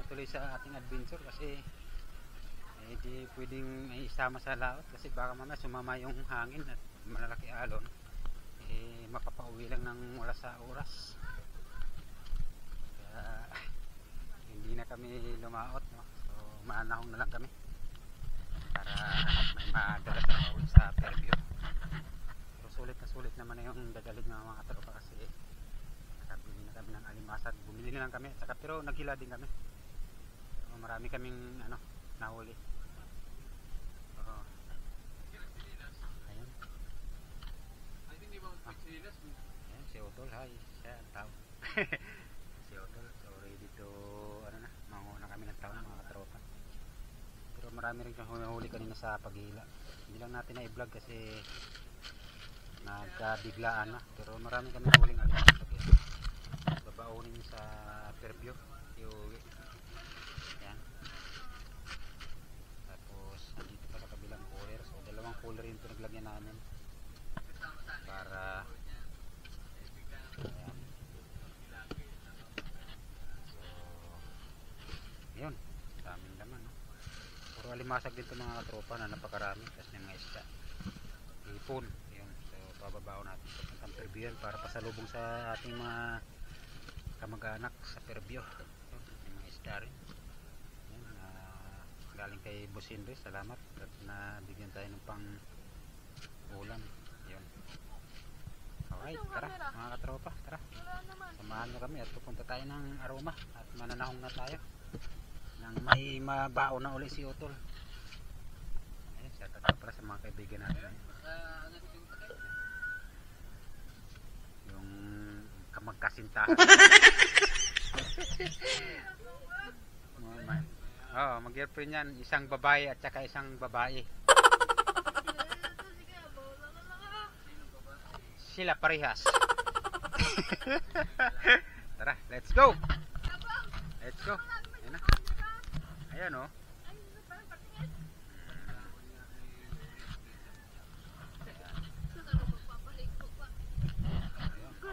tuloy sa ating adventure kasi hindi pwedeng isama sa laot kasi baka mamaya sumama yung hangin at malalaki alon, mapapauwi lang ng wala sa oras. Kaya hindi na kami lumaot, no? So maanahong na lang kami para may madala sa Fairview. Pero sulit naman na yung dadalhin ng mga tropa kasi nakabili na kami ng alimasag, bumili na lang kami saka, pero naghila din kami. So, marami kaming nahuli. Ayun. Ayan, si Otol, hi, siya ang tao. Si Otol, so ready to manguna kami ng tao mga katropa. Pero marami rin kang huli kanina sa paghila. Hindi lang natin na-vlog kasi nagkabiglaan na, pero marami kami huling alimasag. Babaunin sa Fairview iuwi. Yan. Tapos andito pa sa kabilang cooler, so dalawang cooler yung pinaglagyan namin para ayan. So yun, daming laman, no? Puro alimasag din ito mga katropa na napakarami, kasi may mga isda, ipon. Yun, so bababao natin papuntang Fairview para pasalubong sa ating mga kamag-anak sa Fairview. May mga isda rin. Yan, galing kay Boss Henry, salamat at nabigyan tayo ng pang ulam. Yun. Alright, tara mga katropa, tara. Samahan nyo kami at pupunta tayo ng Aroma at mananahong na tayo nang may mabao na uli si Otol. Ayun, shout out para sa mga kaibigan natin. Yung kamagkasintahan. Mag-girlfriend yan, isang babae at saka isang babae. Sila parehas. Tara, let's go. Let's go. Ayan na. Ayan, oh.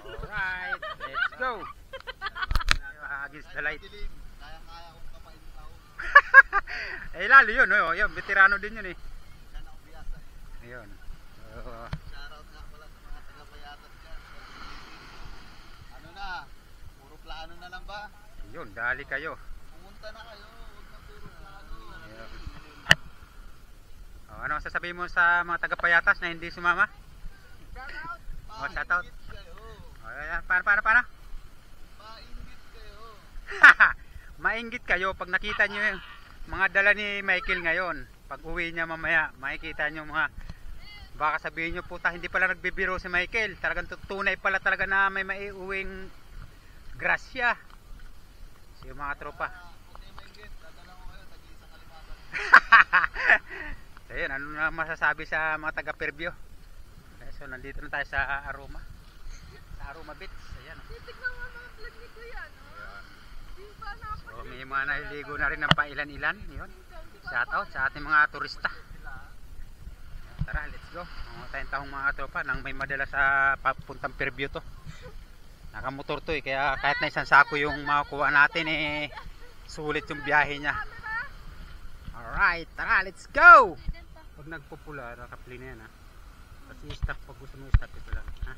Alright, let's go. Against the light. Kaya-kaya kong kapain ng tao. Eh lalo yun, oh. Yun, veterano din yun eh. Sana ako biyasa. Ayun. Shoutout nga pala sa mga taga-Payatas dyan. Ano na? Puro plano na lang ba? Ayun, dali kayo. Pumunta na kayo. Huwag na puro plano. Ayun. Oh, ano sasabihin mo sa mga taga-Payatas na hindi sumama? Shoutout! Oh, shoutout. Maingit kayo. Oh, ayan, paano? Maingit kayo. Mainggit kayo pag nakita nyo yung mga dala ni Michael ngayon. Pag uwi niya mamaya, makikita nyo mga, baka sabihin nyo, puta, hindi pala nagbibiro si Michael. Talagang tunay pala talaga na may maiuwing grasya. So yung mga tropa. Huwag kayo maingit. Dadala ko kayo. Tag-iisang kalimasan. So yun, ano na masasabi sa mga taga Fairview? Okay, so nandito na tayo sa Aroma. Sa Aroma Beach. Ayan. Titignan mo mga vlog ni Kuya, no? Di ba So may mga nahiligo na rin ng pailan-ilan. Yun. Shout out sa ating mga turista. Tara, let's go. Mga tayong tahong mga tropa nang may madala sa papuntang Fairview to. Nakamotor to eh, kaya kahit na isang sako yung makukuha natin eh, sulit yung biyahe niya. Alright, tara, let's go! Pag nagpopula, nakapli na yan ha. Kasi stop pag gusto mo stop, ito lang ha.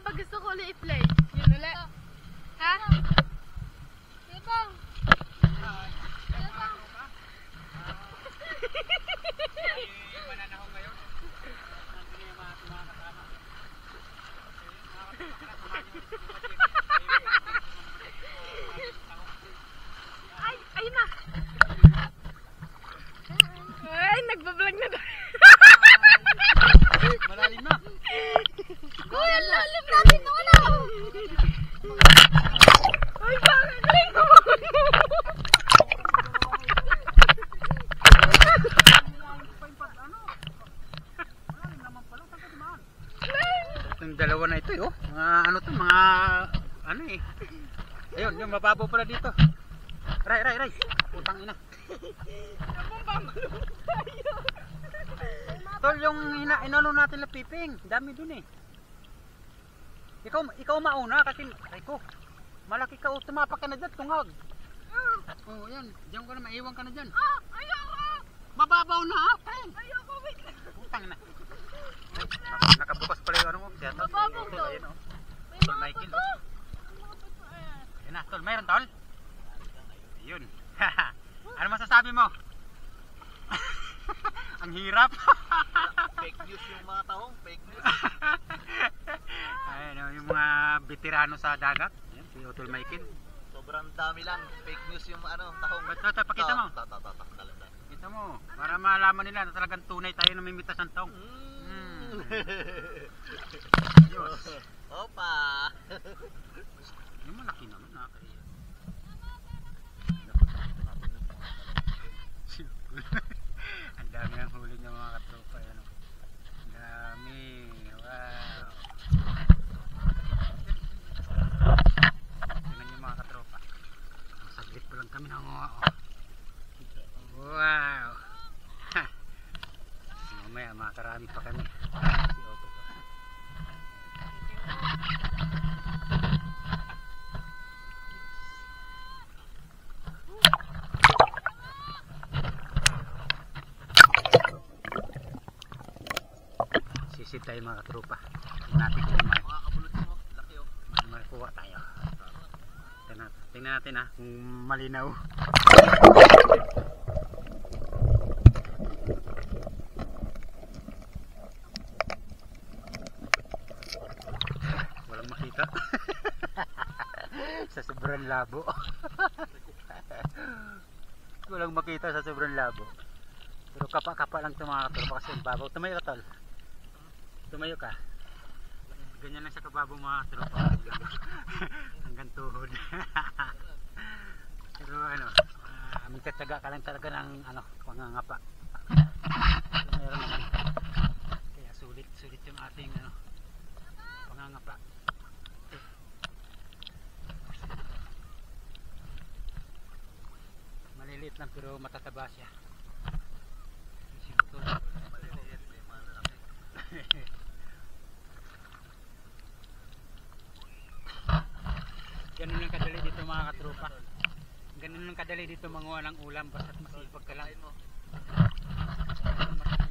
pag gusto ko ulit i-play, yun ulit. Ha? Dito. Mananahong ngayon. Nandun yung mga kasama. Ay, ayun na. Ay, nagbablog na tayo. Malalim na. Uy, ang lalim natin na wala. Ay, bakit? Ay, Itong dalawa na ito eh, oh. Mga ano to, mga ano eh. Ayun, yung mababaw pala dito. Ray. Putang ina. Tol, yung inano natin na piping, dami dun eh. Ikaw mauna kasi, ay ko, malaki ka, tumapak ka na dyan, tungag. Oh, yan. Diyan ka na, maiwan ka na dyan. Ayoko! Mababaw na akin. Ayoko, wait lang. Putang na. Ay, nakabukas pala yung ano mo. Siya, tol. Mababaw Tol, daw. ayun, oh. May Tol, mga Michael, bato. oh. May mga bato, ayan. Ayun na, tol. Mayroon, tol. Ayun. Ano masasabi mo? Ang hirap. Fake news yung mga tahong, fake news. Ayun, oh, yung mga veterano sa dagat. Ayan, si Utol Michael. Sobrang dami lang, fake news yung ano, tahong. Ba't pakita mo? Talaga. Kita mo, para malaman nila na talagang tunay tayo namimitas ng tong. Diyos. Opa! Yung malaki naman, nakakaya. Ang dami ng huli ng mga katropa. Yan, oh. Ang dami. Wow. Tingnan yung mga katropa. Saglit pa lang kami ng mga. Wow. Ha. Mamaya makakarami pa kami. Si Otto. Sisid tayo mga katropa. Natin kung Mga kabulot mo, laki oh. makuha tayo. Tingnan natin ha kung malinaw. Walang makita. Sa sobrang labo. Walang makita sa sobrang labo. Pero kapa-kapa lang ito mga katropa kasi babaw. Tumayo ka, tol. Tumayo ka. Ganyan lang sa kababaw mga katropa. Hanggang tuhod. Pero ano, may katsaga ka lang talaga ng ano, pangangapa. Pero meron naman. Kaya sulit yung ating ano, pangangapa. Maliliit lang pero matataba siya. Sibutol. Maliliit, may malaki. Ganun lang kadali dito mga katropa. Ganun lang kadali dito manguha ng ulam basta't masipag ka lang.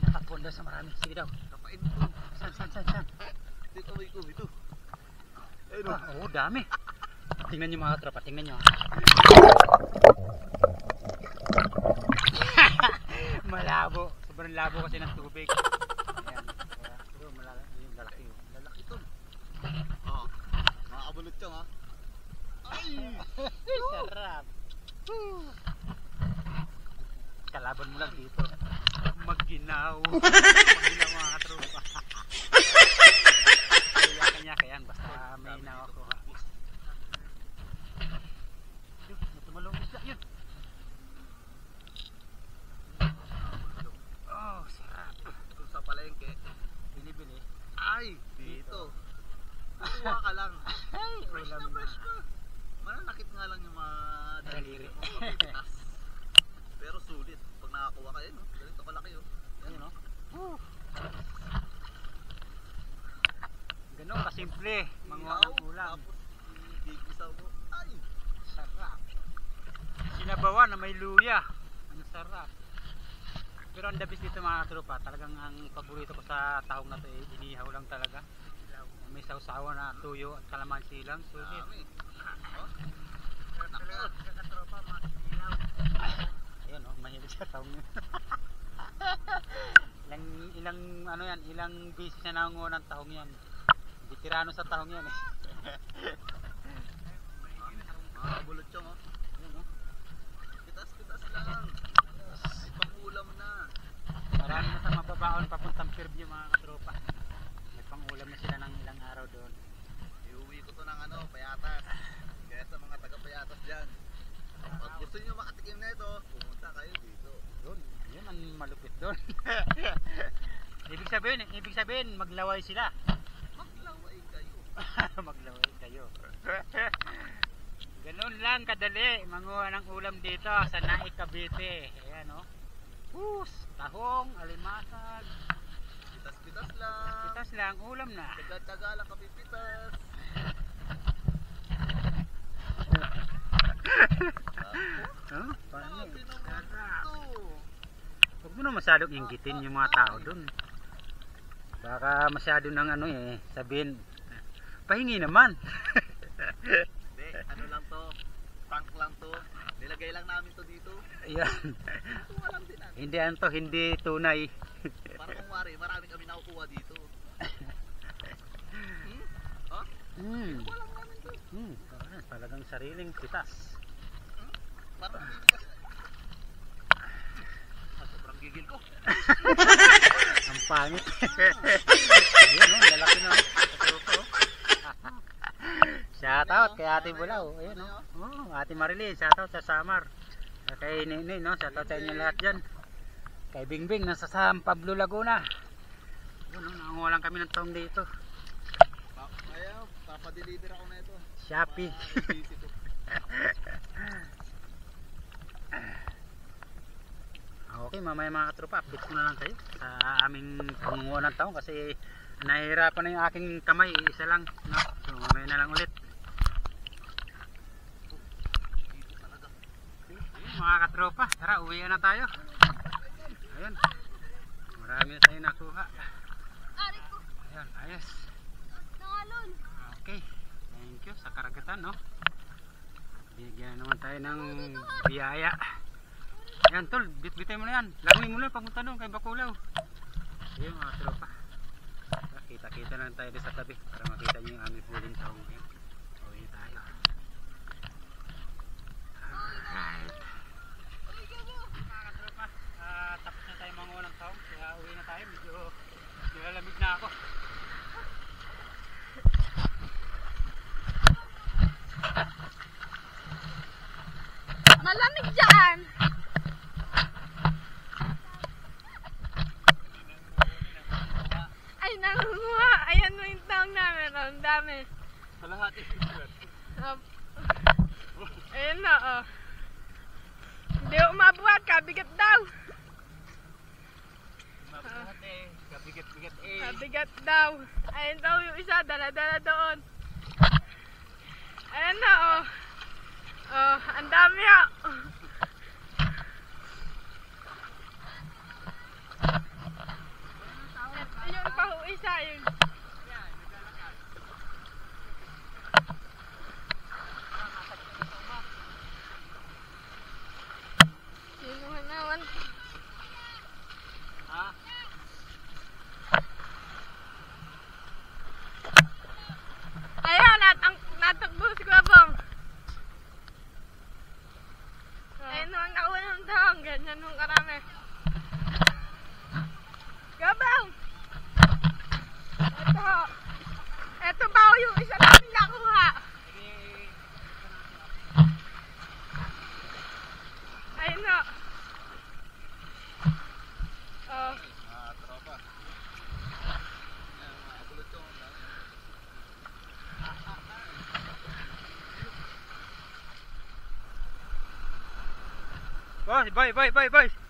Matakbon daw sa marami. Sige daw. Kapain mo. San? Dito, ito. Ayun Ah, oo, dami. Tingnan nyo mga katropa, tingnan nyo. Malabo. Sobrang labo kasi ng tubig. Ayan. Kaya, pero yung lalaki. Lalaki to. Oo. Mga kabulot yung ha. Ay! Sarap. Kalaban mo lang dito. Magginaw. Magginaw mga katropa. Kaya basta may nakakuha. Yun, tumalong isla yun. Oh, sarap. Kung sa palengke, Binibili. ay! Dito. Kukuha ka lang. Ay, Fresh ulam na na. fresh pa. Mananakit nga lang yung mga daliri mo. Mapipitas. Pero sulit. Pag nakakuha ka yun, no? Ganito kalaki oh. Ayun, no? Ganun kasimple. Manguha ng ulam. Tapos, gigisaw mo. Ay! Sarap. Sinabawan na may luya. Ang sarap. Pero ang dabis dito mga katropa, talagang ang paborito ko sa tahong na to eh, inihaw lang talaga. May sausawa na tuyo at kalamansi lang. Sulit. Dami. Oh? Nakot. Ayun oh, mahilig sa tahong yun. ilang ano yan, ilang beses na nangunguha ng tahong yan. Veterano sa tahong yan eh. Mga kabulot yung oh. Ayun, oh. Kitas lang. May pangulam na. Marami na sa mababaon papuntang Fairview mga katropa. May pangulam na sila ng ilang araw doon. Iuwi ko to ng ano, payatas. Kaya sa mga taga-payatas dyan. Pag gusto nyo makatikim na ito, pumunta kayo dito. Doon, yun ang malupit doon. ibig sabihin maglaway sila. Maglaway kayo. Maglaway kayo. Ganun lang kadali manguha ng ulam dito sa Naik Cavite. Ayan oh. Tahong, alimasag. Pitas lang. Pitas lang, ulam na. Taga-taga lang kapipitas. Oh, paano? Grabe naman ito. Huwag mo na masyadong inggitin yung mga tao dun. Baka masyado ng ano eh, sabihin, pahingi naman. Hindi, ano lang to. Prank lang to. Nilagay lang namin to dito. Ayan. Tuwa lang din natin. Hindi ano to, hindi tunay. Para kung wari, marami kami nakukuha dito. Oh? Tuwa lang namin to. Talagang sariling pitas. Parang bibigkas. Sobrang gigil ko. Ang pangit. Ayun o, lalaki na. Shout out kay Ate Bulaw. Ayun o. Oh, Ate Marilyn, shout out sa Samar. Kay Ninoy, no? Shout out sa inyo lahat dyan. Kay Bingbing, nasa San Pablo, Laguna. Ayun o, nangunguha lang kami ng taong dito. Ayaw, papadeliver ako na ito. Shopee. Busy to. Okay, mamaya mga katropa, update ko na lang kayo sa aming pangunguha ng taong kasi nahihirapan na yung aking kamay, isa lang, no? So mamaya na lang ulit. Ayun, mga katropa, tara uwi na tayo. Ayun, marami na tayo nakuha. Ayun, ayos. Okay, thank you sa karagatan, no? Bigyan naman tayo ng biyaya. Ayan tol, bitbitay mo na yan. Langoy mo na papunta doon kay Bakulaw. Ayun mga tropa. Kita-kita na tayo sa tabi para makita nyo yung aming huling taong ngayon. Uwi tayo. Alright. Mga tropa, tapos na tayo manguha ng taong. Kaya uwi na tayo. Medyo lalamig na ako. Malamig dyan! Ay, nangunguha! Ayan mo yung taong namin. Ang dami. Sa lahat eh. Ayan na, oh. Hindi umabuhat. Kabigat daw. Mabuhat eh. Kabigat-bigat eh. Kabigat daw. Ayan daw yung isa. Dala-dala doon. Ayan na, oh. Oh, ang dami, oh. Yun pa ho, isa yun. Sino naman? Ha? Ayan, natakbo si Gabong. Ayun naman nakuha ng taong. Ganyan nung karami. Gabong! Ito ba yung isa namin nakuha? Ayun na. Oh. Tropa. Ayan, mga bulot to.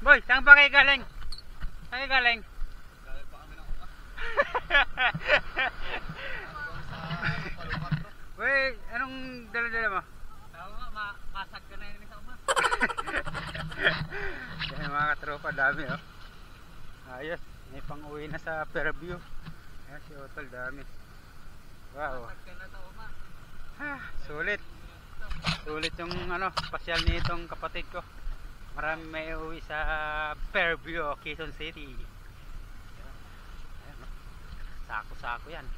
Boy, saan ba kayo galing? Saan kayo galing? Galing pa kami ng upa. Sa palupat bro. Boy, anong dala-dala mo? Tao nga, masag ka na yun sa uma. Yan mga katropa, dami oh. Ayos, may pang-uwi na sa Fairview. Ayan si Otol, dami. Wow. Masag ka na sa uma. Sulit. Sulit yung ano, pasyal nitong kapatid ko. Marami may uwi sa Fairview, Quezon City. Ayan, oh. Sako-sako yan.